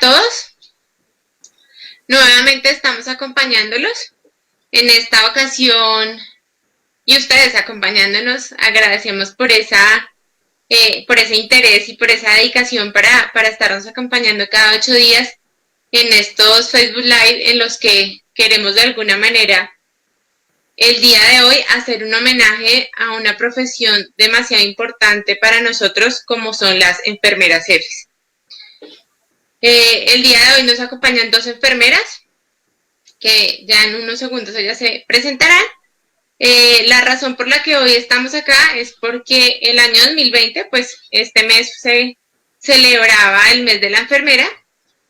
todos, nuevamente estamos acompañándolos en esta ocasión y ustedes acompañándonos. Agradecemos por ese interés y por esa dedicación para estarnos acompañando cada 8 días en estos Facebook Live en los que queremos de alguna manera el día de hoy hacer un homenaje a una profesión demasiado importante para nosotros como son las enfermeras jefes. El día de hoy nos acompañan 2 enfermeras que ya en unos segundos ellas se presentarán. La razón por la que hoy estamos acá es porque el año 2020, pues este mes se celebraba el mes de la enfermera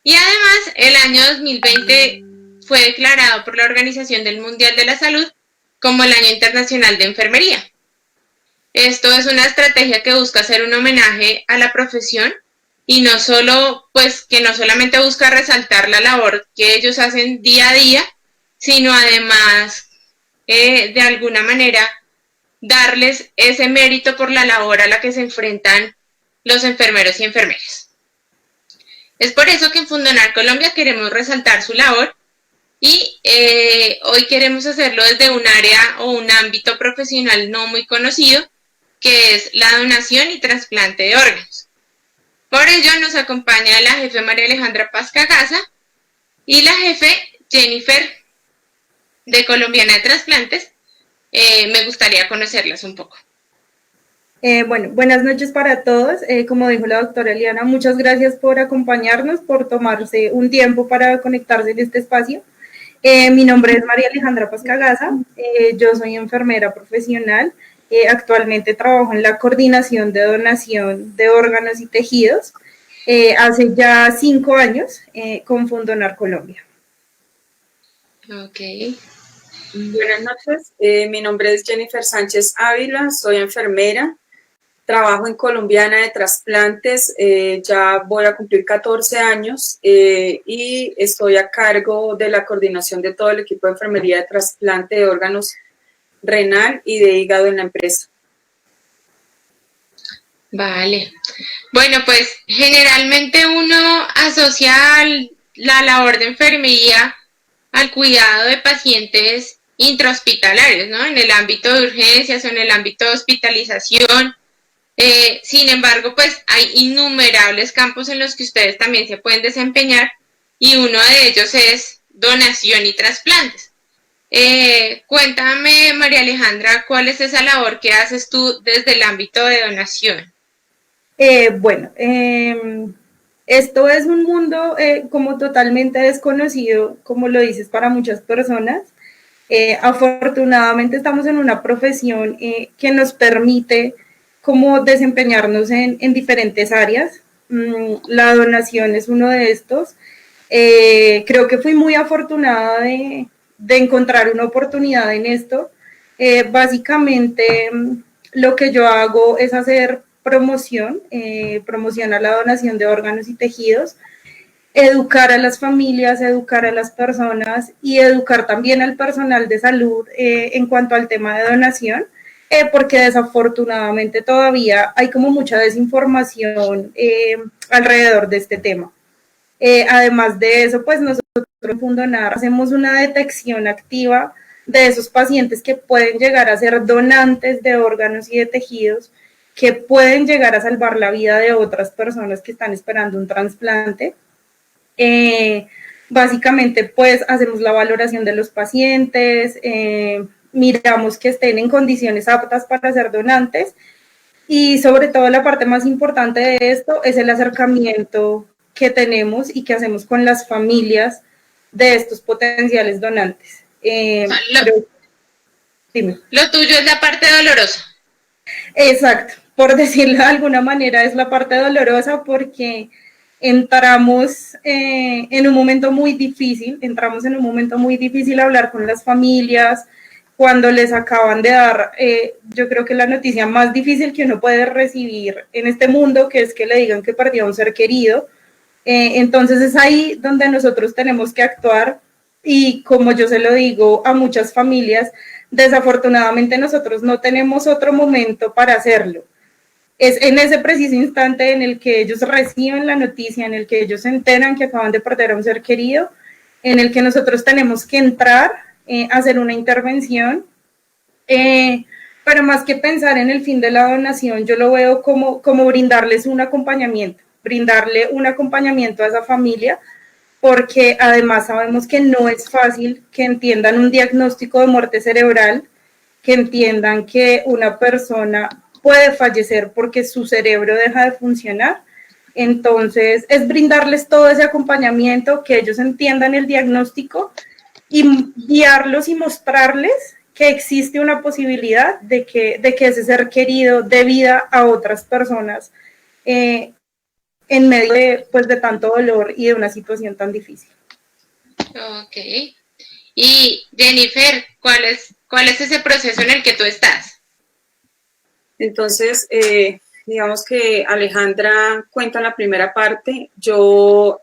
y además el año 2020 fue declarado por la Organización Mundial de la Salud como el Año Internacional de Enfermería. Esto es una estrategia que busca hacer un homenaje a la profesión y no solo, pues que no solamente busca resaltar la labor que ellos hacen día a día, sino además de alguna manera darles ese mérito por la labor a la que se enfrentan los enfermeros y enfermeras. Es por eso que en Fundonar Colombia queremos resaltar su labor y hoy queremos hacerlo desde un área o un ámbito profesional no muy conocido, que es la donación y trasplante de órganos. Por ello nos acompaña la jefe María Alejandra Paz Cagaza y la jefe Jennifer de Colombiana de Trasplantes. Me gustaría conocerlas un poco. Bueno, buenas noches para todos. Como dijo la doctora Eliana, muchas gracias por acompañarnos, por tomarse un tiempo para conectarse en este espacio. Mi nombre es María Alejandra Paz Cagaza, yo soy enfermera profesional, actualmente trabajo en la coordinación de donación de órganos y tejidos, hace ya 5 años con Fundonar Colombia. Ok. Buenas noches, mi nombre es Jennifer Sánchez Ávila, soy enfermera, trabajo en Colombiana de Trasplantes, ya voy a cumplir 14 años y estoy a cargo de la coordinación de todo el equipo de enfermería de trasplante de órganos renal y de hígado en la empresa. Vale. Bueno, pues generalmente uno asocia la labor de enfermería al cuidado de pacientes intrahospitalarios, ¿no? En el ámbito de urgencias o en el ámbito de hospitalización. Sin embargo, pues hay innumerables campos en los que ustedes también se pueden desempeñar y uno de ellos es donación y trasplantes. Cuéntame, María Alejandra, ¿cuál es esa labor que haces tú desde el ámbito de donación? Bueno, esto es un mundo como totalmente desconocido, como lo dices, para muchas personas. Afortunadamente estamos en una profesión que nos permite como desempeñarnos en diferentes áreas. La donación es uno de estos. Creo que fui muy afortunada de encontrar una oportunidad en esto. Básicamente lo que yo hago es hacer promoción a la donación de órganos y tejidos, educar a las familias, educar a las personas y educar también al personal de salud en cuanto al tema de donación, porque desafortunadamente todavía hay como mucha desinformación alrededor de este tema. Además de eso, pues nosotros en Fundonar hacemos una detección activa de esos pacientes que pueden llegar a ser donantes de órganos y de tejidos, que pueden llegar a salvar la vida de otras personas que están esperando un trasplante. Básicamente, pues hacemos la valoración de los pacientes, miramos que estén en condiciones aptas para ser donantes y sobre todo la parte más importante de esto es el acercamiento que tenemos y que hacemos con las familias de estos potenciales donantes. Lo tuyo es la parte dolorosa. Exacto, por decirlo de alguna manera es la parte dolorosa porque entramos en un momento muy difícil, a hablar con las familias, cuando les acaban de dar, yo creo que la noticia más difícil que uno puede recibir en este mundo, que es que le digan que perdió a un ser querido. Entonces es ahí donde nosotros tenemos que actuar y como yo se lo digo a muchas familias, desafortunadamente nosotros no tenemos otro momento para hacerlo. es en ese preciso instante en el que ellos reciben la noticia, en el que ellos se enteran que acaban de perder a un ser querido, en el que nosotros tenemos que entrar, hacer una intervención, pero más que pensar en el fin de la donación, yo lo veo como brindarles un acompañamiento, brindarle un acompañamiento a esa familia, porque además sabemos que no es fácil que entiendan un diagnóstico de muerte cerebral, que entiendan que una persona puede fallecer porque su cerebro deja de funcionar. Entonces, es brindarles todo ese acompañamiento, que ellos entiendan el diagnóstico y guiarlos y mostrarles que existe una posibilidad de que ese ser querido dé vida a otras personas en medio de, pues, de tanto dolor y de una situación tan difícil. Ok. Y Jennifer, ¿cuál es ese proceso en el que tú estás? Entonces, digamos que Alejandra cuenta la primera parte. Yo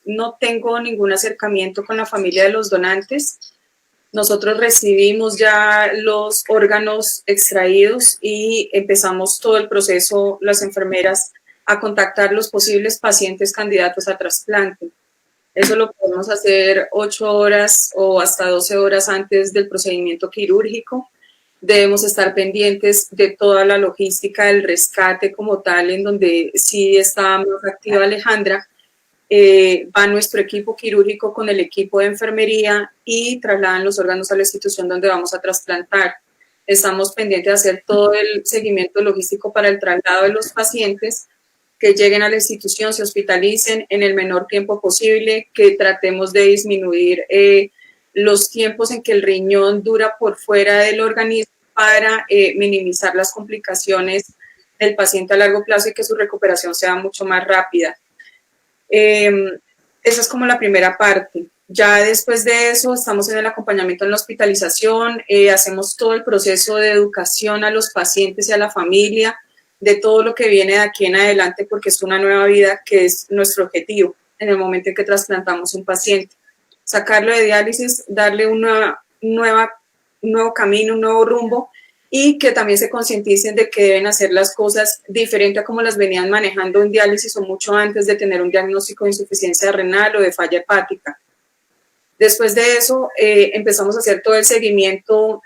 no tengo ningún acercamiento con la familia de los donantes. Nosotros recibimos ya los órganos extraídos y empezamos todo el proceso, las enfermeras, a contactar los posibles pacientes candidatos a trasplante. Eso lo podemos hacer 8 horas o hasta 12 horas antes del procedimiento quirúrgico. Debemos estar pendientes de toda la logística del rescate como tal, en donde sí está más activa Alejandra. Va nuestro equipo quirúrgico con el equipo de enfermería y trasladan los órganos a la institución donde vamos a trasplantar. Estamos pendientes de hacer todo el seguimiento logístico para el traslado de los pacientes, que lleguen a la institución, se hospitalicen en el menor tiempo posible, que tratemos de disminuir los tiempos en que el riñón dura por fuera del organismo para minimizar las complicaciones del paciente a largo plazo y que su recuperación sea mucho más rápida. Esa es como la primera parte. Ya después de eso estamos en el acompañamiento en la hospitalización, hacemos todo el proceso de educación a los pacientes y a la familia de todo lo que viene de aquí en adelante, porque es una nueva vida que es nuestro objetivo en el momento en que trasplantamos un paciente. Sacarlo de diálisis, darle un nuevo camino, un nuevo rumbo, y que también se concienticen de que deben hacer las cosas diferente a como las venían manejando en diálisis o mucho antes de tener un diagnóstico de insuficiencia renal o de falla hepática. Después de eso, empezamos a hacer todo el seguimiento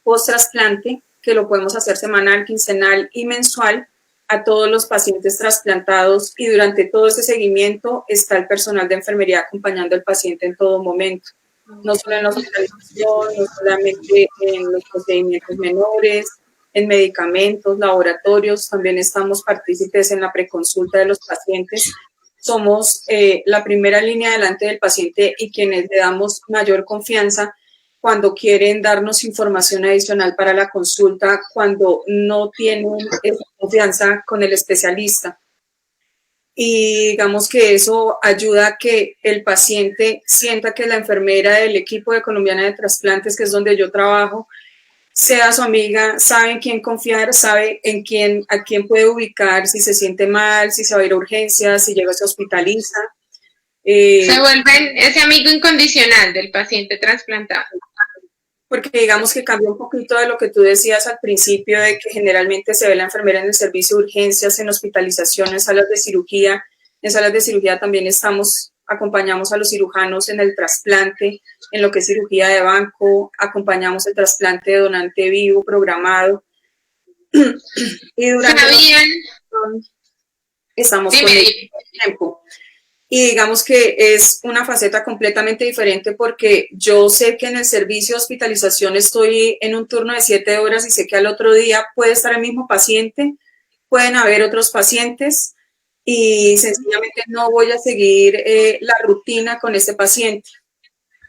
post-trasplante, que lo podemos hacer semanal, quincenal y mensual a todos los pacientes trasplantados, y durante todo ese seguimiento está el personal de enfermería acompañando al paciente en todo momento. No solo en la hospitalización, no solamente en los procedimientos menores, en medicamentos, laboratorios, también estamos partícipes en la preconsulta de los pacientes. Somos la primera línea delante del paciente y quienes le damos mayor confianza cuando quieren darnos información adicional para la consulta, cuando no tienen esa confianza con el especialista. Y digamos que eso ayuda a que el paciente sienta que la enfermera del equipo de Colombiana de Trasplantes, que es donde yo trabajo, sea su amiga, sabe en quién confiar, sabe a quién puede ubicar si se siente mal, si se va a ir a urgencias, si llega, se hospitaliza. Se vuelven ese amigo incondicional del paciente trasplantado. Porque digamos que cambia un poquito de lo que tú decías al principio, de que generalmente se ve la enfermera en el servicio de urgencias, en hospitalización, en salas de cirugía. En salas de cirugía también acompañamos a los cirujanos en el trasplante, en lo que es cirugía de banco, acompañamos el trasplante de donante vivo programado. Y durante estamos con el tiempo. Y digamos que es una faceta completamente diferente, porque yo sé que en el servicio de hospitalización estoy en un turno de 7 horas y sé que al otro día puede estar el mismo paciente, pueden haber otros pacientes y sencillamente no voy a seguir la rutina con este paciente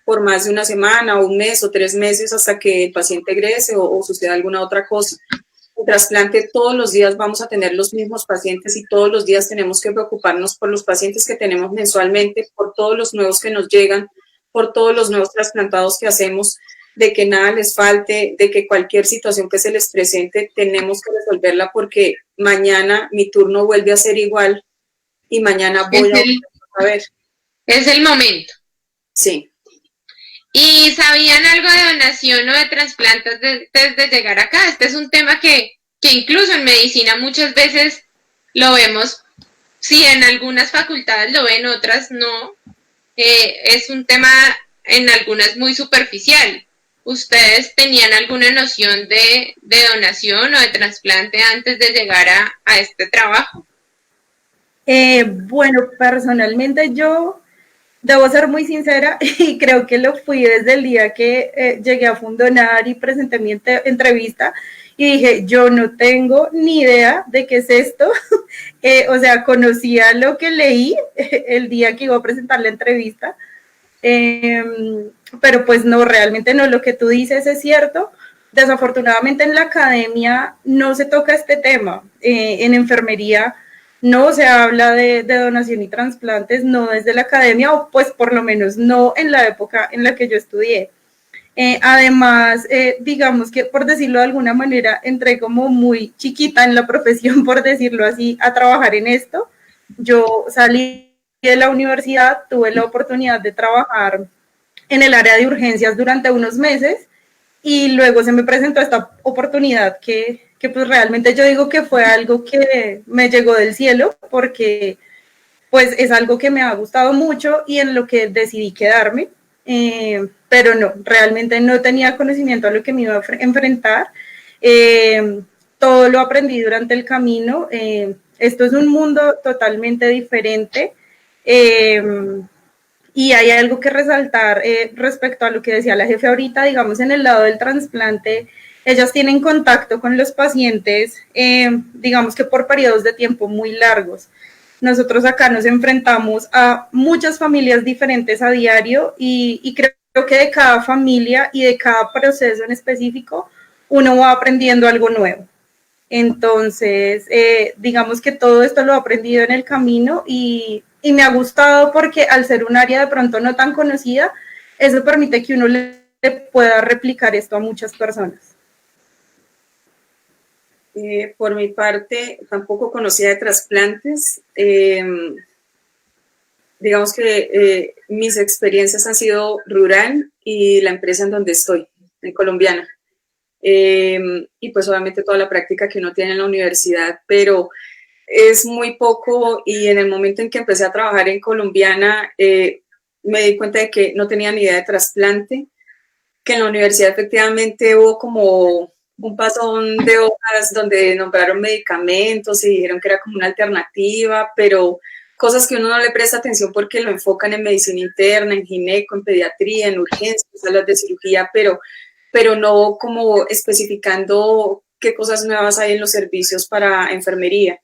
por más de una semana o un mes o 3 meses hasta que el paciente egrese o suceda alguna otra cosa. En trasplante todos los días vamos a tener los mismos pacientes y todos los días tenemos que preocuparnos por los pacientes que tenemos mensualmente, por todos los nuevos que nos llegan, por todos los nuevos trasplantados que hacemos, de que nada les falte, de que cualquier situación que se les presente tenemos que resolverla, porque mañana mi turno vuelve a ser igual y mañana voy a ver. Es el momento. Sí. ¿Y sabían algo de donación o de trasplantes desde llegar acá? Este es un tema que que incluso en medicina muchas veces lo vemos, sí, en algunas facultades lo ven, otras no. Es un tema en algunas muy superficial. ¿Ustedes tenían alguna noción de donación o de trasplante antes de llegar a este trabajo? Bueno, personalmente yo debo ser muy sincera y creo que lo fui desde el día que llegué a Fundonar y presenté mi entrevista y dije, yo no tengo ni idea de qué es esto. O sea, conocía lo que leí el día que iba a presentar la entrevista, eh, pero pues no, realmente no, lo que tú dices es cierto. Desafortunadamente en la academia no se toca este tema. En enfermería no se habla de donación y trasplantes, no desde la academia, o pues por lo menos no en la época en la que yo estudié. Además, digamos que por decirlo de alguna manera, entré como muy chiquita en la profesión, por decirlo así, a trabajar en esto. Yo salí de la universidad, tuve la oportunidad de trabajar en el área de urgencias durante unos meses y luego se me presentó esta oportunidad que pues realmente yo digo que fue algo que me llegó del cielo porque pues es algo que me ha gustado mucho y en lo que decidí quedarme, pero no, realmente no tenía conocimiento a lo que me iba a enfrentar. Todo lo aprendí durante el camino. Esto es un mundo totalmente diferente. Eh, y hay algo que resaltar respecto a lo que decía la jefe ahorita, digamos, en el lado del trasplante, ellas tienen contacto con los pacientes, digamos que por periodos de tiempo muy largos. Nosotros acá nos enfrentamos a muchas familias diferentes a diario y creo que de cada familia y de cada proceso en específico uno va aprendiendo algo nuevo. Entonces, digamos que todo esto lo he aprendido en el camino y me ha gustado porque al ser un área de pronto no tan conocida, eso permite que uno le pueda replicar esto a muchas personas. Por mi parte, tampoco conocía de trasplantes. Digamos que mis experiencias han sido rural y la empresa en donde estoy, en colombiana. Y pues obviamente toda la práctica que uno tiene en la universidad, pero es muy poco y en el momento en que empecé a trabajar en colombiana me di cuenta de que no tenía ni idea de trasplante, que en la universidad efectivamente hubo como un pasón de hojas donde nombraron medicamentos y dijeron que era como una alternativa, pero cosas que uno no le presta atención porque lo enfocan en medicina interna, en gineco, en pediatría, en urgencias, salas de cirugía, pero no como especificando qué cosas nuevas hay en los servicios para enfermería.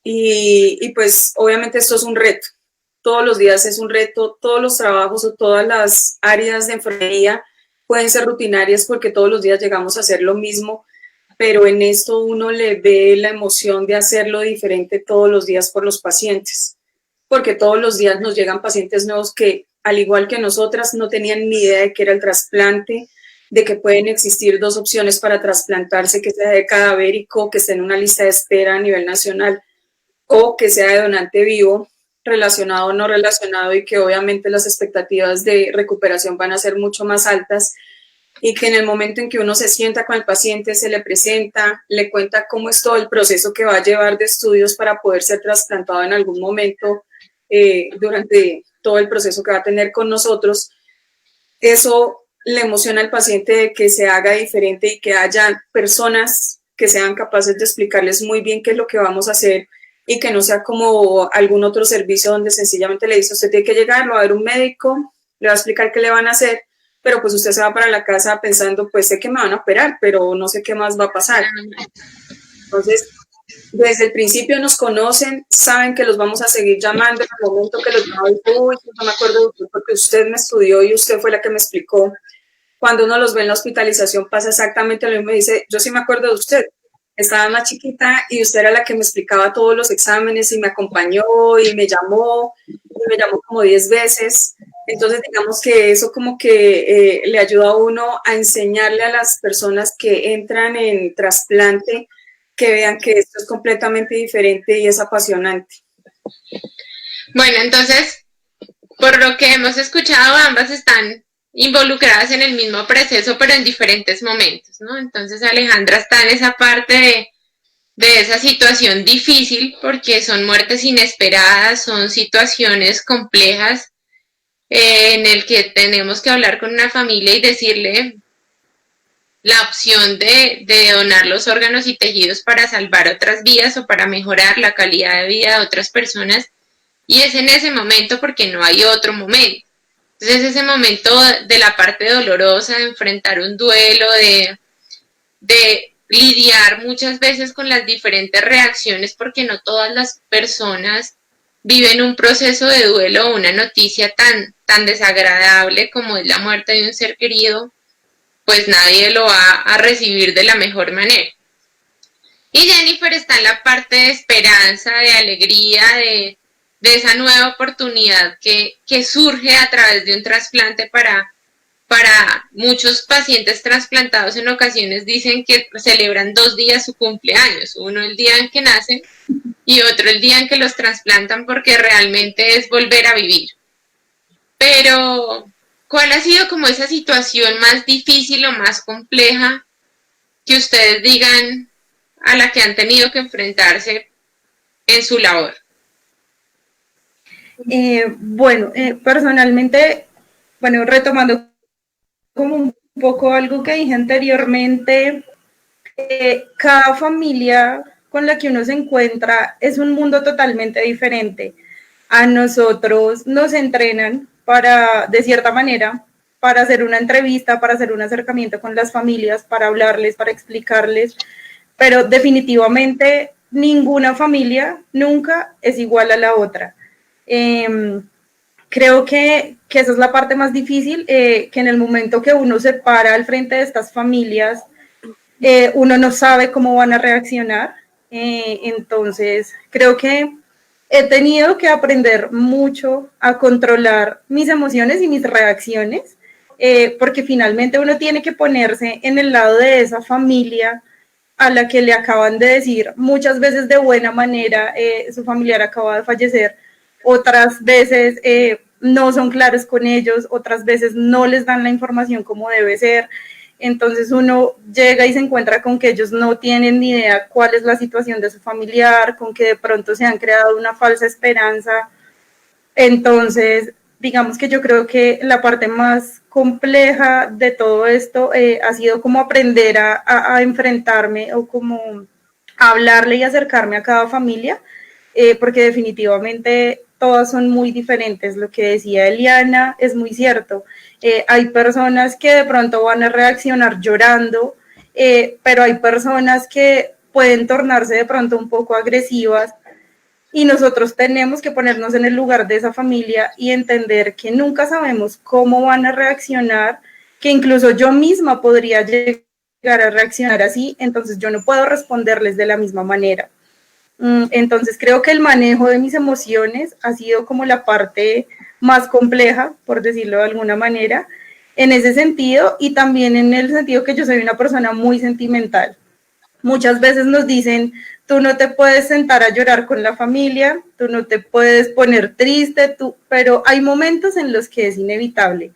Y pues obviamente esto es un reto, todos los días es un reto, todos los trabajos o todas las áreas de enfermería pueden ser rutinarias porque todos los días llegamos a hacer lo mismo, pero en esto uno le ve la emoción de hacerlo diferente todos los días por los pacientes, porque todos los días nos llegan pacientes nuevos que, al igual que nosotras, no tenían ni idea de qué era el trasplante, de que pueden existir dos opciones para trasplantarse, que sea de cadavérico, que esté en una lista de espera a nivel nacional, o que sea de donante vivo, relacionado o no relacionado, y que obviamente las expectativas de recuperación van a ser mucho más altas, y que en el momento en que uno se sienta con el paciente, se le presenta, le cuenta cómo es todo el proceso que va a llevar de estudios para poder ser trasplantado en algún momento durante todo el proceso que va a tener con nosotros, eso le emociona al paciente de que se haga diferente y que haya personas que sean capaces de explicarles muy bien qué es lo que vamos a hacer y que no sea como algún otro servicio donde sencillamente le dice, usted tiene que llegar, va a ver un médico, le va a explicar qué le van a hacer, pero pues usted se va para la casa pensando, pues sé que me van a operar, pero no sé qué más va a pasar. Entonces, desde el principio nos conocen, saben que los vamos a seguir llamando en el momento que los llamo, uy, no me acuerdo de usted porque usted me estudió y usted fue la que me explicó. Cuando uno los ve en la hospitalización pasa exactamente lo mismo, me dice, yo sí me acuerdo de usted, estaba más chiquita y usted era la que me explicaba todos los exámenes y me acompañó y me llamó como 10 veces. Entonces, digamos que eso como que le ayuda a uno a enseñarle a las personas que entran en trasplante que vean que esto es completamente diferente y es apasionante. Bueno, entonces, por lo que hemos escuchado, ambas están involucradas en el mismo proceso, pero en diferentes momentos, ¿no? Entonces Alejandra está en esa parte de esa situación difícil porque son muertes inesperadas, son situaciones complejas en el que tenemos que hablar con una familia y decirle la opción de donar los órganos y tejidos para salvar otras vidas o para mejorar la calidad de vida de otras personas. Y es en ese momento porque no hay otro momento. Entonces ese momento de la parte dolorosa, de enfrentar un duelo, de lidiar muchas veces con las diferentes reacciones, porque no todas las personas viven un proceso de duelo o una noticia tan desagradable como es la muerte de un ser querido, pues nadie lo va a recibir de la mejor manera. Y Jennifer está en la parte de esperanza, de alegría, de esa nueva oportunidad que surge a través de un trasplante para muchos pacientes trasplantados. En ocasiones dicen que celebran 2 días su cumpleaños, uno el día en que nacen y otro el día en que los trasplantan, porque realmente es volver a vivir. Pero, ¿cuál ha sido como esa situación más difícil o más compleja que ustedes digan a la que han tenido que enfrentarse en su labor? Personalmente, bueno, retomando como un poco algo que dije anteriormente, cada familia con la que uno se encuentra es un mundo totalmente diferente. A nosotros nos entrenan para, de cierta manera, para hacer una entrevista, para hacer un acercamiento con las familias, para hablarles, para explicarles, pero definitivamente ninguna familia nunca es igual a la otra. Creo que esa es la parte más difícil, que en el momento que uno se para al frente de estas familias, uno no sabe cómo van a reaccionar. Entonces, creo que he tenido que aprender mucho a controlar mis emociones y mis reacciones, porque finalmente uno tiene que ponerse en el lado de esa familia a la que le acaban de decir muchas veces de buena manera, su familiar acaba de fallecer, otras veces no son claros con ellos, otras veces no les dan la información como debe ser. Entonces uno llega y se encuentra con que ellos no tienen ni idea cuál es la situación de su familiar, con que de pronto se han creado una falsa esperanza. Entonces, digamos que yo creo que la parte más compleja de todo esto ha sido como aprender a enfrentarme o como a hablarle y acercarme a cada familia, porque definitivamente todas son muy diferentes. Lo que decía Eliana es muy cierto. Hay personas que de pronto van a reaccionar llorando, pero hay personas que pueden tornarse de pronto un poco agresivas, y nosotros tenemos que ponernos en el lugar de esa familia y entender que nunca sabemos cómo van a reaccionar, que incluso yo misma podría llegar a reaccionar así, entonces yo no puedo responderles de la misma manera. Entonces creo que el manejo de mis emociones ha sido como la parte más compleja, por decirlo de alguna manera, en ese sentido, y también en el sentido que yo soy una persona muy sentimental. Muchas veces nos dicen, tú no te puedes sentar a llorar con la familia, tú no te puedes poner triste, pero hay momentos en los que es inevitable.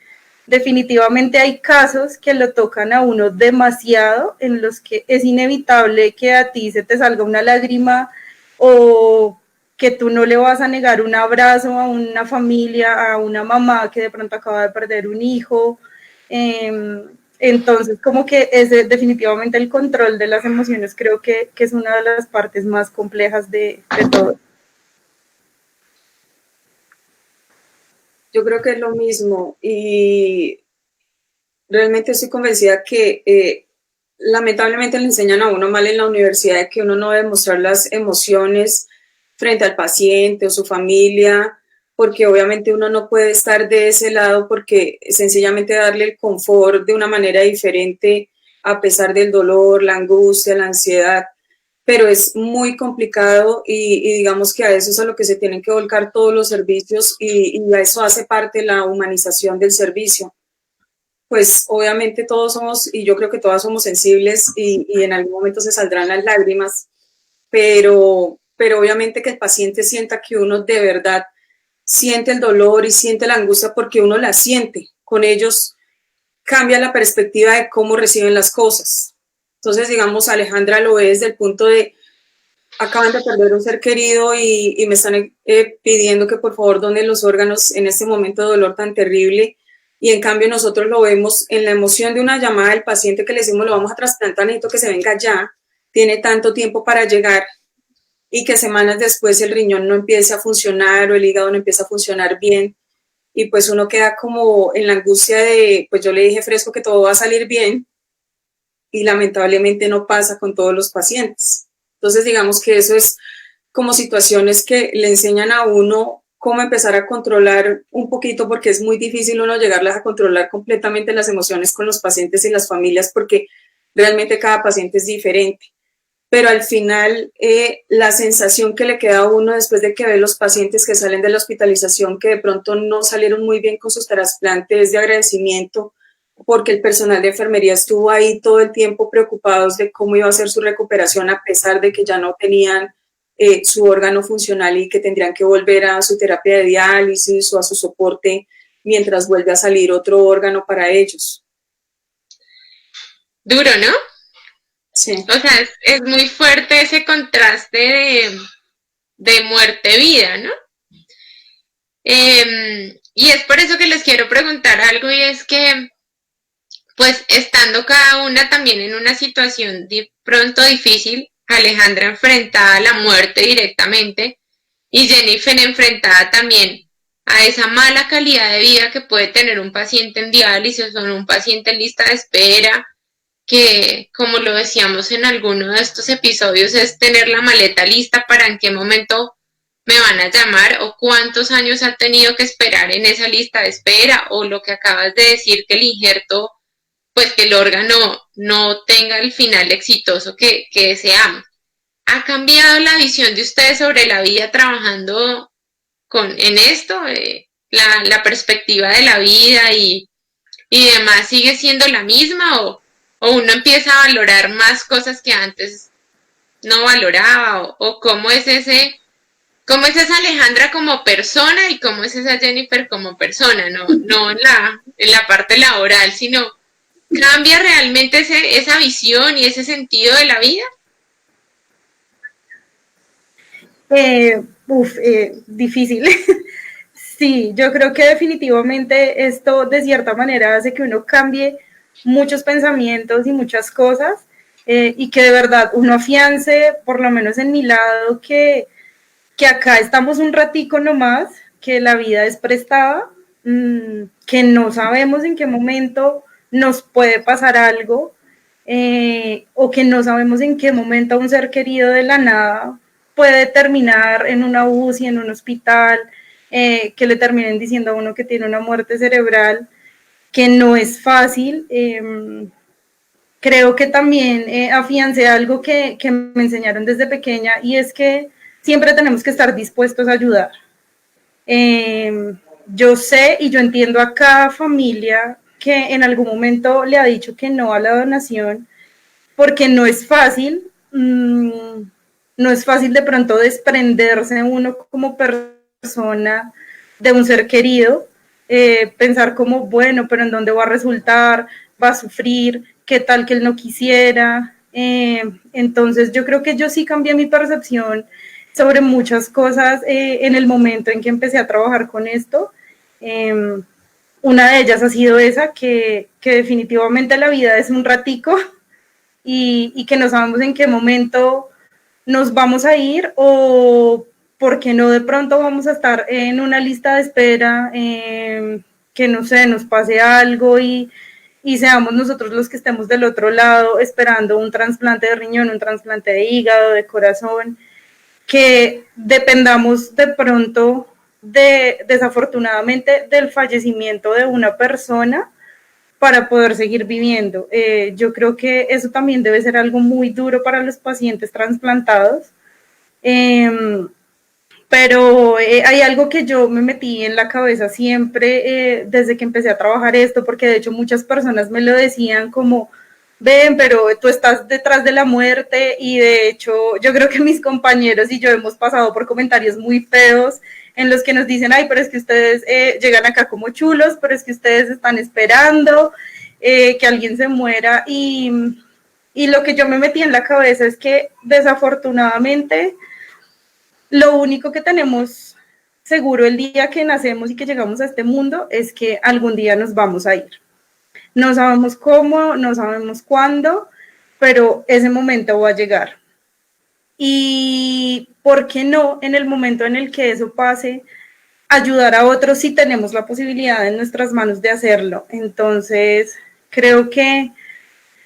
Definitivamente hay casos que lo tocan a uno demasiado, en los que es inevitable que a ti se te salga una lágrima, o que tú no le vas a negar un abrazo a una familia, a una mamá que de pronto acaba de perder un hijo. Entonces, como que es definitivamente el control de las emociones, creo que es una de las partes más complejas de todo. Yo creo que es lo mismo y realmente estoy convencida que lamentablemente le enseñan a uno mal en la universidad de que uno no debe mostrar las emociones frente al paciente o su familia, porque obviamente uno no puede estar de ese lado porque sencillamente darle el confort de una manera diferente a pesar del dolor, la angustia, la ansiedad, pero es muy complicado y digamos que a eso es a lo que se tienen que volcar todos los servicios y a eso hace parte la humanización del servicio. Pues obviamente todos somos, y yo creo que todas somos sensibles y en algún momento se saldrán las lágrimas, pero obviamente que el paciente sienta que uno de verdad siente el dolor y siente la angustia porque uno la siente con ellos cambia la perspectiva de cómo reciben las cosas. Entonces, digamos, Alejandra lo ve desde el punto de acaban de perder un ser querido y me están pidiendo que por favor donen los órganos en este momento de dolor tan terrible, y en cambio nosotros lo vemos en la emoción de una llamada del paciente que le decimos lo vamos a trasplantar, necesito que se venga ya, tiene tanto tiempo para llegar, y que semanas después el riñón no empiece a funcionar o el hígado no empieza a funcionar bien, y pues uno queda como en la angustia de, pues yo le dije Fresco que todo va a salir bien, y lamentablemente no pasa con todos los pacientes. Entonces, digamos que eso es como situaciones que le enseñan a uno cómo empezar a controlar un poquito, porque es muy difícil uno llegarlas a controlar completamente las emociones con los pacientes y las familias, porque realmente cada paciente es diferente. Pero al final, la sensación que le queda a uno después de que ve los pacientes que salen de la hospitalización, que de pronto no salieron muy bien con sus trasplantes, es de agradecimiento, porque el personal de enfermería estuvo ahí todo el tiempo preocupados de cómo iba a ser su recuperación a pesar de que ya no tenían su órgano funcional y que tendrían que volver a su terapia de diálisis o a su soporte mientras vuelve a salir otro órgano para ellos. Duro, ¿no? Sí. O sea, es muy fuerte ese contraste de muerte-vida, ¿no? Y es por eso que les quiero preguntar algo, y es que pues estando cada una también en una situación de pronto difícil, Alejandra enfrentada a la muerte directamente y Jennifer enfrentada también a esa mala calidad de vida que puede tener un paciente en diálisis o un paciente en lista de espera, que como lo decíamos en alguno de estos episodios es tener la maleta lista para en qué momento me van a llamar o cuántos años ha tenido que esperar en esa lista de espera, o lo que acabas de decir, que el injerto, pues que el órgano no tenga el final exitoso que deseamos. ¿Ha cambiado la visión de ustedes sobre la vida trabajando en esto? La perspectiva de la vida y demás sigue siendo la misma, o uno empieza a valorar más cosas que antes no valoraba, o cómo es esa Alejandra como persona y cómo es esa Jennifer como persona, no en la parte laboral, sino ¿cambia realmente esa visión y ese sentido de la vida? Difícil. Sí, yo creo que definitivamente esto de cierta manera hace que uno cambie muchos pensamientos y muchas cosas, y que de verdad uno afiance, por lo menos en mi lado, que acá estamos un ratico nomás, que la vida es prestada, que no sabemos en qué momento nos puede pasar algo, o que no sabemos en qué momento un ser querido de la nada puede terminar en una UCI, en un hospital, que le terminen diciendo a uno que tiene una muerte cerebral, que no es fácil. Creo que también afiancé algo que me enseñaron desde pequeña, y es que siempre tenemos que estar dispuestos a ayudar. Yo sé y yo entiendo a cada familia que en algún momento le ha dicho que no a la donación, porque no es fácil, no es fácil de pronto desprenderse uno como persona de un ser querido, pensar como, bueno, pero ¿en dónde va a resultar? ¿Va a sufrir? ¿Qué tal que él no quisiera? Entonces yo creo que yo sí cambié mi percepción sobre muchas cosas en el momento en que empecé a trabajar con esto. Una de ellas ha sido esa, que definitivamente la vida es un ratico, y que no sabemos en qué momento nos vamos a ir, o por qué no de pronto vamos a estar en una lista de espera, que no sé, nos pase algo y seamos nosotros los que estemos del otro lado esperando un trasplante de riñón, un trasplante de hígado, de corazón, que dependamos de pronto desafortunadamente del fallecimiento de una persona para poder seguir viviendo. Yo creo que eso también debe ser algo muy duro para los pacientes trasplantados. Pero hay algo que yo me metí en la cabeza siempre desde que empecé a trabajar esto, porque de hecho muchas personas me lo decían como, ven, pero tú estás detrás de la muerte, y de hecho yo creo que mis compañeros y yo hemos pasado por comentarios muy feos en los que nos dicen, ay, pero es que ustedes llegan acá como chulos, pero es que ustedes están esperando, que alguien se muera y lo que yo me metí en la cabeza es que desafortunadamente lo único que tenemos seguro el día que nacemos y que llegamos a este mundo es que algún día nos vamos a ir. No sabemos cómo, no sabemos cuándo, pero ese momento va a llegar. Y ¿por qué no en el momento en el que eso pase, ayudar a otros si tenemos la posibilidad en nuestras manos de hacerlo? Entonces, creo que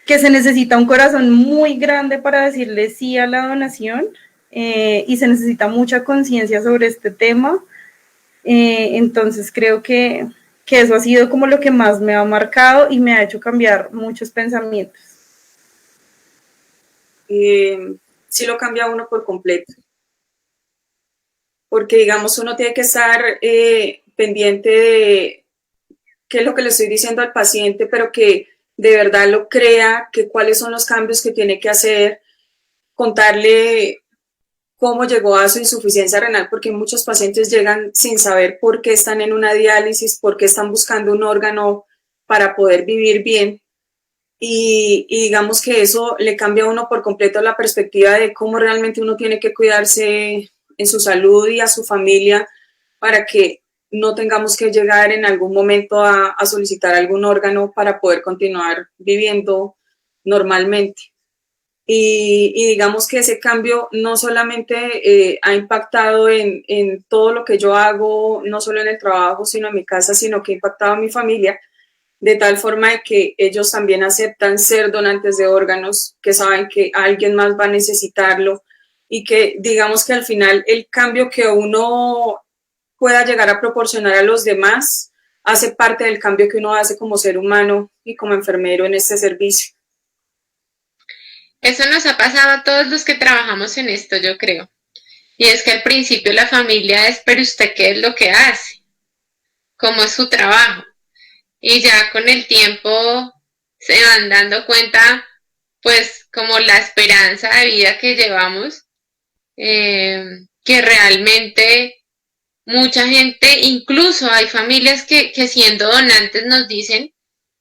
se necesita un corazón muy grande para decirle sí a la donación y se necesita mucha conciencia sobre este tema. Entonces, creo que eso ha sido como lo que más me ha marcado y me ha hecho cambiar muchos pensamientos. Sí lo cambia uno por completo. Porque, digamos, uno tiene que estar pendiente de qué es lo que le estoy diciendo al paciente, pero que de verdad lo crea, que cuáles son los cambios que tiene que hacer, contarle cómo llegó a su insuficiencia renal, porque muchos pacientes llegan sin saber por qué están en una diálisis, por qué están buscando un órgano para poder vivir bien. Y digamos que eso le cambia a uno por completo la perspectiva de cómo realmente uno tiene que cuidarse en su salud y a su familia para que no tengamos que llegar en algún momento a solicitar algún órgano para poder continuar viviendo normalmente. Y digamos que ese cambio no solamente ha impactado en todo lo que yo hago, no solo en el trabajo, sino en mi casa, sino que ha impactado a mi familia, de tal forma de que ellos también aceptan ser donantes de órganos, que saben que alguien más va a necesitarlo y que digamos que al final el cambio que uno pueda llegar a proporcionar a los demás hace parte del cambio que uno hace como ser humano y como enfermero en este servicio. Eso nos ha pasado a todos los que trabajamos en esto, yo creo. Y es que al principio la familia es, pero usted qué es lo que hace, cómo es su trabajo. Y ya con el tiempo se van dando cuenta, pues, como la esperanza de vida que llevamos, que realmente mucha gente, incluso hay familias que siendo donantes nos dicen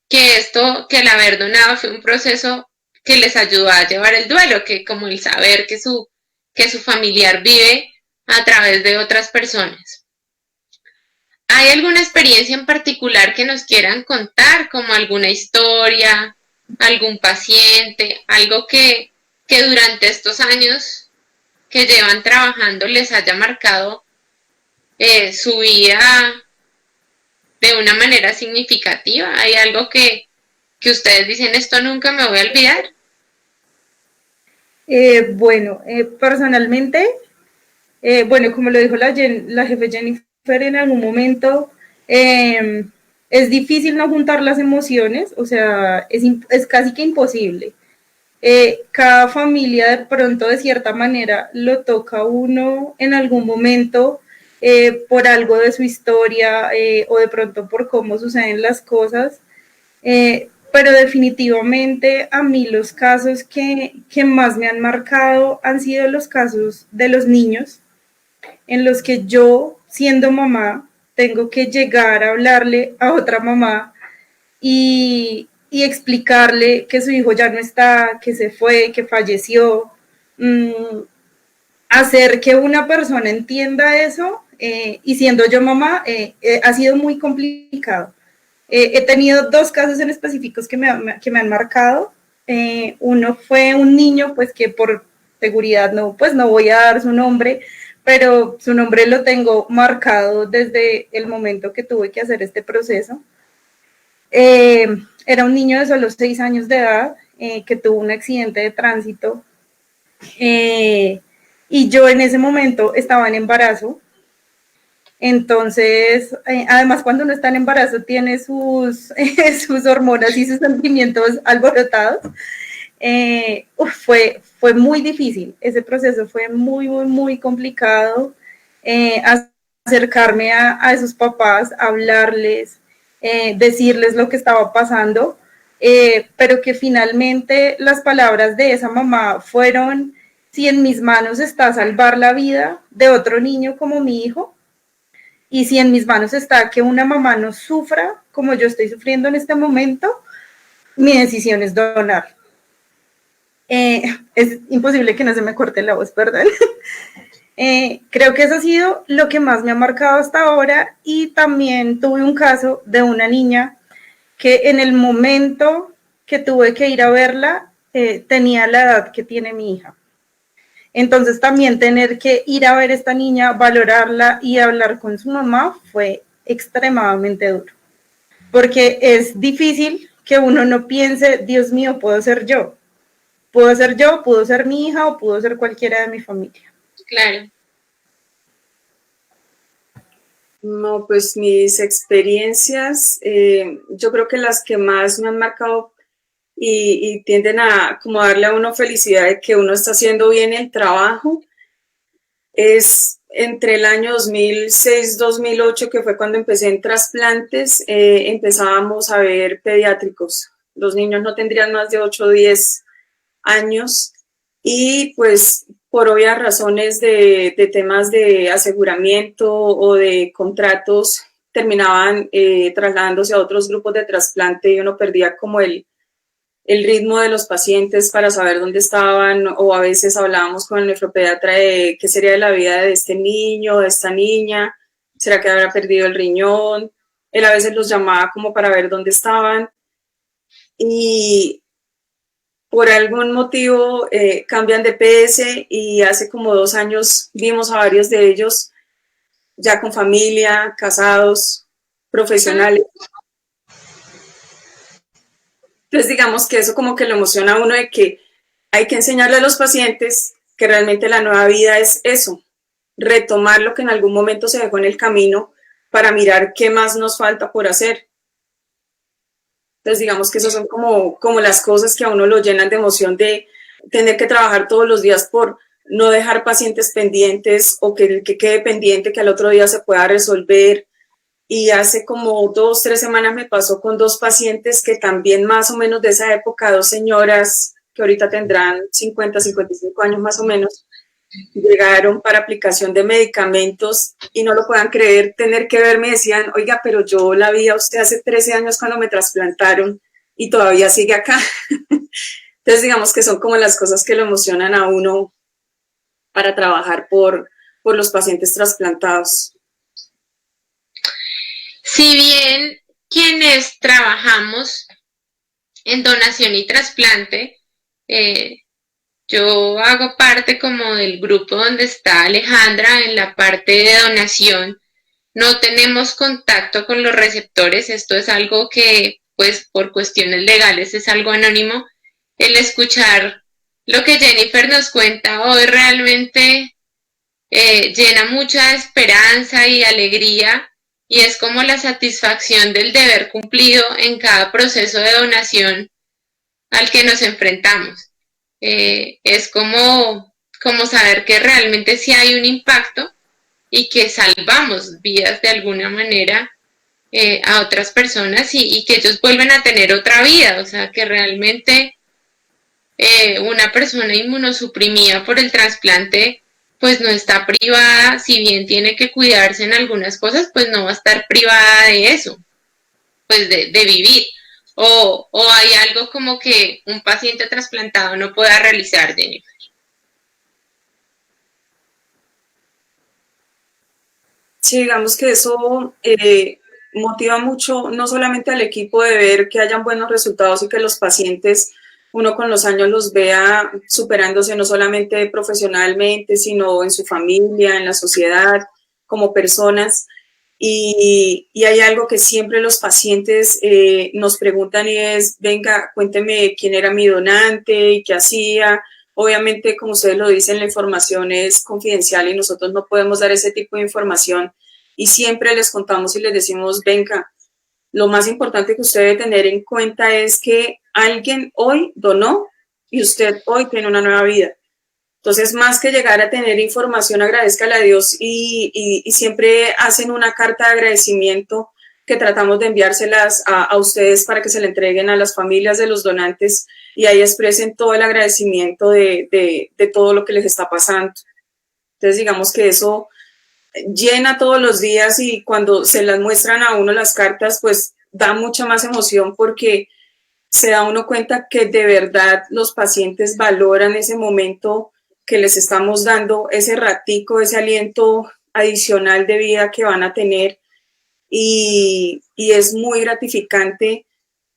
que esto, que el haber donado fue un proceso que les ayudó a llevar el duelo, que como el saber que su familiar vive a través de otras personas. ¿Hay alguna experiencia en particular que nos quieran contar, como alguna historia, algún paciente, algo que durante estos años que llevan trabajando les haya marcado su vida de una manera significativa? ¿Hay algo que ustedes dicen, esto nunca me voy a olvidar? Bueno, personalmente, bueno, como lo dijo la jefe Jennifer en algún momento, es difícil no juntar las emociones, o sea, es casi que imposible. Cada familia de pronto de cierta manera lo toca a uno en algún momento por algo de su historia o de pronto por cómo suceden las cosas, pero definitivamente a mí los casos que más me han marcado han sido los casos de los niños en los que yo, siendo mamá, tengo que llegar a hablarle a otra mamá y explicarle que su hijo ya no está, que se fue, que falleció. Hacer que una persona entienda eso y siendo yo mamá ha sido muy complicado. He tenido dos casos en específicos que me han marcado. Uno fue un niño, pues que por seguridad no voy a dar su nombre, pero su nombre lo tengo marcado desde el momento que tuve que hacer este proceso. Era un niño de solo 6 años de edad que tuvo un accidente de tránsito y yo en ese momento estaba en embarazo. Entonces, además cuando uno está en embarazo tiene sus hormonas y sus sentimientos alborotados. Fue muy difícil, ese proceso fue muy, muy, muy complicado. Acercarme a esos papás, hablarles, decirles lo que estaba pasando, pero que finalmente las palabras de esa mamá fueron: si en mis manos está salvar la vida de otro niño como mi hijo, y si en mis manos está que una mamá no sufra como yo estoy sufriendo en este momento, mi decisión es donar. Es imposible que no se me corte la voz, perdón. Creo que eso ha sido lo que más me ha marcado hasta ahora, y también tuve un caso de una niña que en el momento que tuve que ir a verla, tenía la edad que tiene mi hija. Entonces también tener que ir a ver a esta niña, valorarla y hablar con su mamá fue extremadamente duro, porque es difícil que uno no piense, Dios mío, puedo ser yo, pudo ser mi hija o pudo ser cualquiera de mi familia. Claro. No, pues mis experiencias, yo creo que las que más me han marcado y tienden a como darle a uno felicidad de que uno está haciendo bien el trabajo, es entre el año 2006-2008, que fue cuando empecé en trasplantes, empezábamos a ver pediátricos. Los niños no tendrían más de 8 o 10 años y pues por obvias razones de temas de aseguramiento o de contratos terminaban trasladándose a otros grupos de trasplante y uno perdía como el ritmo de los pacientes para saber dónde estaban, o a veces hablábamos con el nefropediatra de qué sería de la vida de este niño, de esta niña, será que habrá perdido el riñón. Él a veces los llamaba como para ver dónde estaban y por algún motivo cambian de PS y hace como 2 años vimos a varios de ellos ya con familia, casados, profesionales. Entonces digamos que eso como que lo emociona a uno, de que hay que enseñarle a los pacientes que realmente la nueva vida es eso, retomar lo que en algún momento se dejó en el camino para mirar qué más nos falta por hacer. Entonces digamos que esas son como las cosas que a uno lo llenan de emoción, de tener que trabajar todos los días por no dejar pacientes pendientes o que quede pendiente, que al otro día se pueda resolver. Y hace como 2, 3 semanas me pasó con 2 pacientes que también más o menos de esa época, 2 señoras que ahorita tendrán 50, 55 años más o menos, llegaron para aplicación de medicamentos y no lo puedan creer, tener que verme, decían, oiga, pero yo la vi a usted hace 13 años cuando me trasplantaron y todavía sigue acá. Entonces digamos que son como las cosas que lo emocionan a uno para trabajar por los pacientes trasplantados. Si bien quienes trabajamos en donación y trasplante, yo hago parte como del grupo donde está Alejandra en la parte de donación. No tenemos contacto con los receptores, esto es algo que pues por cuestiones legales es algo anónimo. El escuchar lo que Jennifer nos cuenta hoy realmente llena mucha esperanza y alegría, y es como la satisfacción del deber cumplido en cada proceso de donación al que nos enfrentamos. Es como saber que realmente sí hay un impacto y que salvamos vidas de alguna manera a otras personas y que ellos vuelven a tener otra vida, o sea, que realmente una persona inmunosuprimida por el trasplante pues no está privada, si bien tiene que cuidarse en algunas cosas, pues no va a estar privada de eso, pues de vivir. O hay algo como que un paciente trasplantado no pueda realizar, Jennifer. Sí, digamos que eso motiva mucho, no solamente al equipo de ver que hayan buenos resultados y que los pacientes, uno con los años los vea superándose no solamente profesionalmente, sino en su familia, en la sociedad, como personas. Y hay algo que siempre los pacientes nos preguntan y es, venga, cuénteme quién era mi donante y qué hacía. Obviamente, como ustedes lo dicen, la información es confidencial y nosotros no podemos dar ese tipo de información. Y siempre les contamos y les decimos, venga, lo más importante que usted debe tener en cuenta es que alguien hoy donó y usted hoy tiene una nueva vida. Entonces, más que llegar a tener información, agradezcale a Dios y siempre hacen una carta de agradecimiento que tratamos de enviárselas a ustedes para que se le entreguen a las familias de los donantes y ahí expresen todo el agradecimiento de todo lo que les está pasando. Entonces, digamos que eso llena todos los días y cuando se las muestran a uno las cartas, pues da mucha más emoción porque se da uno cuenta que de verdad los pacientes valoran ese momento que les estamos dando, ese ratico, ese aliento adicional de vida que van a tener, y es muy gratificante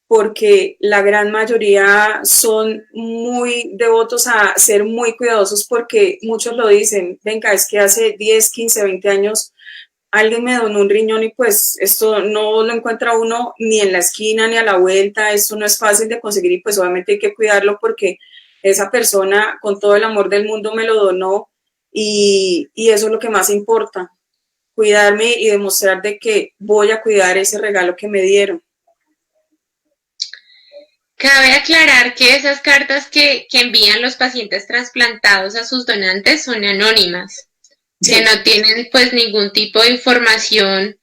porque la gran mayoría son muy devotos a ser muy cuidadosos, porque muchos lo dicen, venga, es que hace 10, 15, 20 años alguien me donó un riñón y pues esto no lo encuentra uno ni en la esquina ni a la vuelta, esto no es fácil de conseguir y pues obviamente hay que cuidarlo porque esa persona con todo el amor del mundo me lo donó, y eso es lo que más importa, cuidarme y demostrar de que voy a cuidar ese regalo que me dieron. Cabe aclarar que esas cartas que envían los pacientes trasplantados a sus donantes son anónimas, que Sí. no tienen pues ningún tipo de información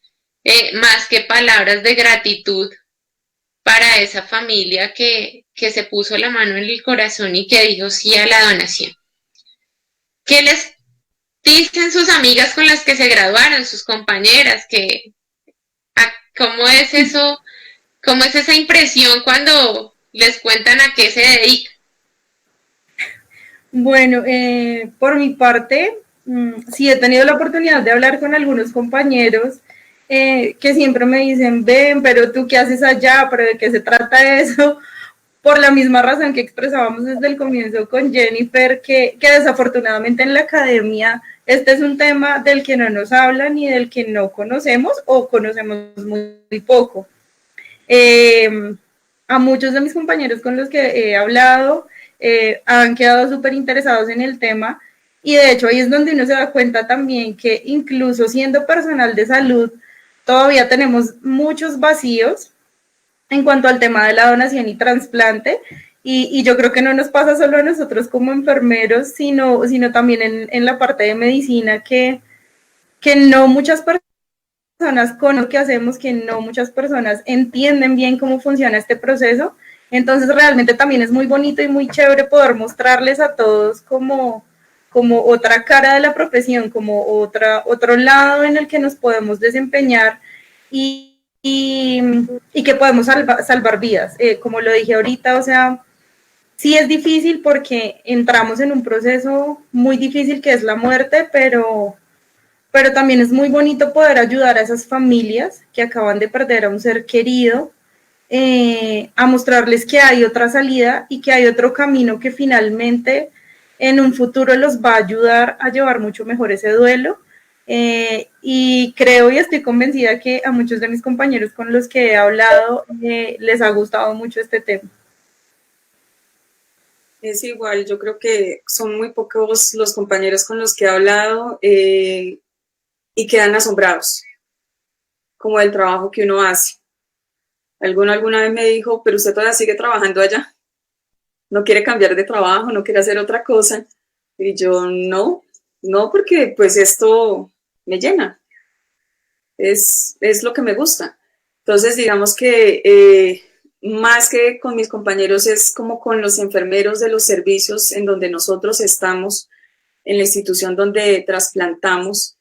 más que palabras de gratitud para esa familia que se puso la mano en el corazón y que dijo sí a la donación. ¿Qué les dicen sus amigas con las que se graduaron, sus compañeras? ¿Cómo es eso? ¿Cómo es esa impresión cuando les cuentan a qué se dedican? Bueno, por mi parte, sí he tenido la oportunidad de hablar con algunos compañeros que siempre me dicen, ven, pero tú qué haces allá, pero de qué se trata eso, por la misma razón que expresábamos desde el comienzo con Jennifer, que desafortunadamente en la academia este es un tema del que no nos hablan y del que no conocemos o conocemos muy, muy poco. A muchos de mis compañeros con los que he hablado han quedado súper interesados en el tema, y de hecho ahí es donde uno se da cuenta también que incluso siendo personal de salud todavía tenemos muchos vacíos en cuanto al tema de la donación y trasplante, y yo creo que no nos pasa solo a nosotros como enfermeros, sino también en la parte de medicina, que no muchas personas con lo que hacemos, que no muchas personas entienden bien cómo funciona este proceso. Entonces realmente también es muy bonito y muy chévere poder mostrarles a todos como otra cara de la profesión, como otro lado en el que nos podemos desempeñar y que podemos salvar vidas. Como lo dije ahorita, o sea, sí es difícil porque entramos en un proceso muy difícil que es la muerte, pero también es muy bonito poder ayudar a esas familias que acaban de perder a un ser querido, a mostrarles que hay otra salida y que hay otro camino que finalmente en un futuro los va a ayudar a llevar mucho mejor ese duelo. Y creo y estoy convencida que a muchos de mis compañeros con los que he hablado les ha gustado mucho este tema. Es igual, yo creo que son muy pocos los compañeros con los que he hablado y quedan asombrados como del trabajo que uno hace. Alguna vez me dijo, pero usted todavía sigue trabajando allá, no quiere cambiar de trabajo, no quiere hacer otra cosa. Y yo, no, porque pues esto me llena, es lo que me gusta. Entonces, digamos que más que con mis compañeros es como con los enfermeros de los servicios en donde nosotros estamos, en la institución donde trasplantamos,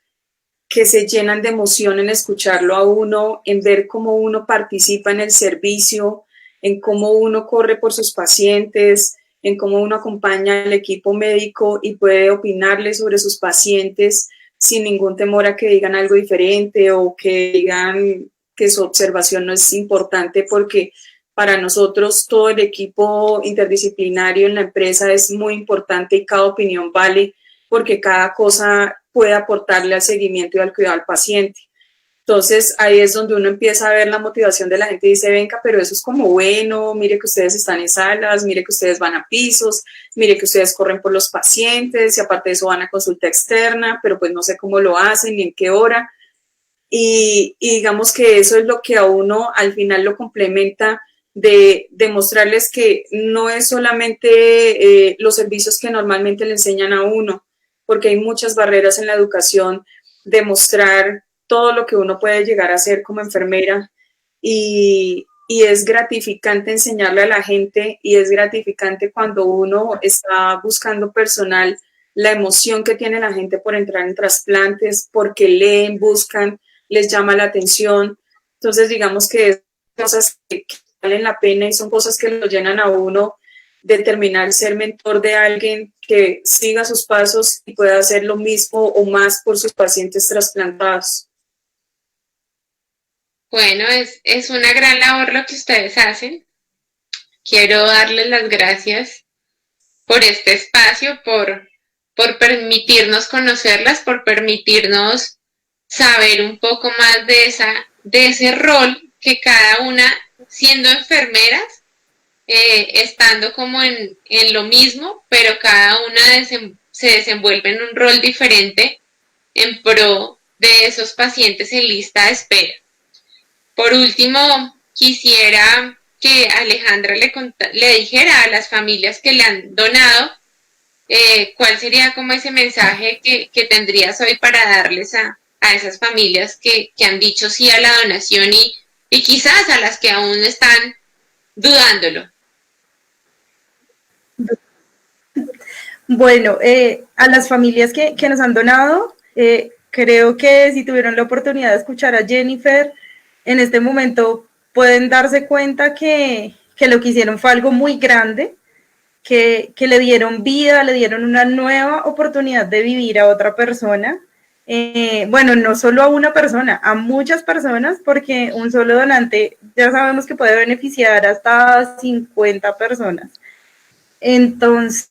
que se llenan de emoción en escucharlo a uno, en ver cómo uno participa en el servicio, en cómo uno corre por sus pacientes, en cómo uno acompaña al equipo médico y puede opinarle sobre sus pacientes sin ningún temor a que digan algo diferente o que digan que su observación no es importante, porque para nosotros todo el equipo interdisciplinario en la empresa es muy importante y cada opinión vale, porque cada cosa puede aportarle al seguimiento y al cuidado al paciente. Entonces ahí es donde uno empieza a ver la motivación de la gente y dice, venga, pero eso es como bueno, mire que ustedes están en salas, mire que ustedes van a pisos, mire que ustedes corren por los pacientes y aparte de eso van a consulta externa, pero pues no sé cómo lo hacen ni en qué hora. Y digamos que eso es lo que a uno al final lo complementa, de demostrarles que no es solamente los servicios que normalmente le enseñan a uno, porque hay muchas barreras en la educación, demostrar todo lo que uno puede llegar a hacer como enfermera, y es gratificante enseñarle a la gente, y es gratificante cuando uno está buscando personal, la emoción que tiene la gente por entrar en trasplantes, porque leen, buscan, les llama la atención. Entonces digamos que es cosas que valen la pena y son cosas que lo llenan a uno de terminar ser mentor de alguien que siga sus pasos y pueda hacer lo mismo o más por sus pacientes trasplantados. Bueno, es una gran labor lo que ustedes hacen. Quiero darles las gracias por este espacio, por permitirnos conocerlas, por permitirnos saber un poco más de ese rol que cada una, siendo enfermeras, estando como en lo mismo, pero cada una se desenvuelve en un rol diferente en pro de esos pacientes en lista de espera. Por último, quisiera que Alejandra le dijera a las familias que le han donado cuál sería como ese mensaje que tendrías hoy para darles a esas familias que han dicho sí a la donación y quizás a las que aún están dudándolo. Bueno, a las familias que nos han donado, creo que si tuvieron la oportunidad de escuchar a Jennifer, en este momento pueden darse cuenta que lo que hicieron fue algo muy grande, que le dieron vida, le dieron una nueva oportunidad de vivir a otra persona. Bueno, no solo a una persona, a muchas personas, porque un solo donante ya sabemos que puede beneficiar hasta 50 personas. Entonces,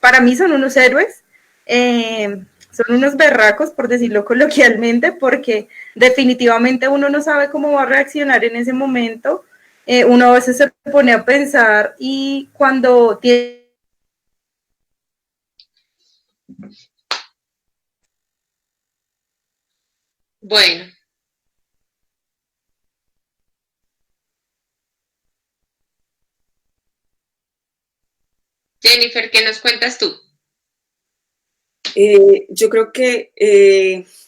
para mí son unos héroes, son unos berracos, por decirlo coloquialmente, porque definitivamente uno no sabe cómo va a reaccionar en ese momento. Uno a veces se pone a pensar y cuando tiene... Bueno. Jennifer, ¿qué nos cuentas tú? Yo creo que,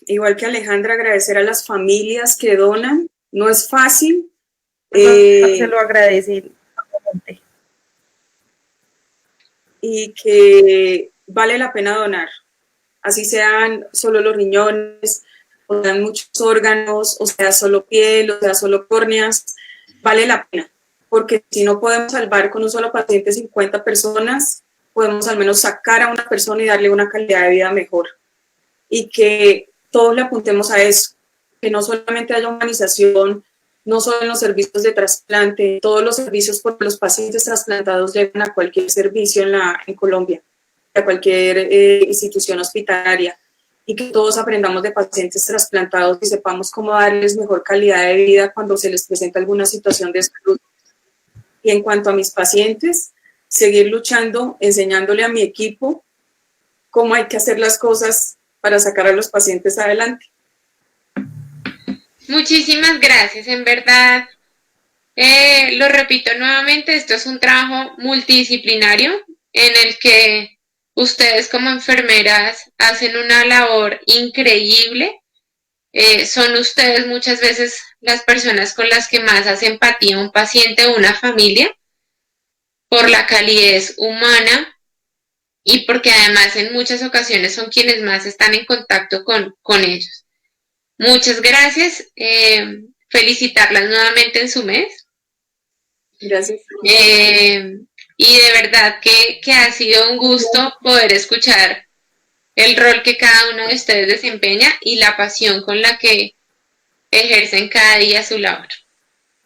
igual que Alejandra, agradecer a las familias que donan. No es fácil. Se lo agradece. Y que vale la pena donar. Así sean solo los riñones, o sean muchos órganos, o sea solo piel, o sea solo córneas, vale la pena. Porque si no podemos salvar con un solo paciente 50 personas, podemos al menos sacar a una persona y darle una calidad de vida mejor. Y que todos le apuntemos a eso, que no solamente haya humanización, no solo en los servicios de trasplante, todos los servicios porque los pacientes trasplantados llegan a cualquier servicio en Colombia, a cualquier institución hospitalaria, y que todos aprendamos de pacientes trasplantados y sepamos cómo darles mejor calidad de vida cuando se les presenta alguna situación de salud. Y en cuanto a mis pacientes, seguir luchando, enseñándole a mi equipo cómo hay que hacer las cosas para sacar a los pacientes adelante. Muchísimas gracias, en verdad. Lo repito nuevamente, esto es un trabajo multidisciplinario en el que ustedes como enfermeras hacen una labor increíble. Son ustedes muchas veces las personas con las que más hace empatía un paciente o una familia por la calidez humana y porque además en muchas ocasiones son quienes más están en contacto con ellos. Muchas gracias. Felicitarlas nuevamente en su mes. Gracias. Y de verdad que ha sido un gusto poder escuchar el rol que cada uno de ustedes desempeña y la pasión con la que ejercen cada día su labor.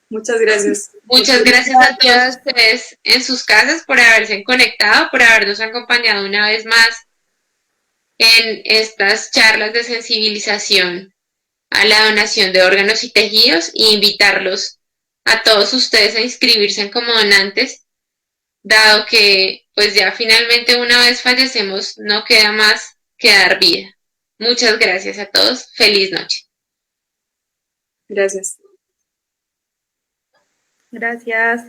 Muchas gracias. Muchas gracias a todos ustedes en sus casas por haberse conectado, por habernos acompañado una vez más en estas charlas de sensibilización a la donación de órganos y tejidos e invitarlos a todos ustedes a inscribirse como donantes, dado que pues ya finalmente una vez fallecemos no queda más que dar vida. Muchas gracias a todos. Feliz noche. Gracias. Gracias.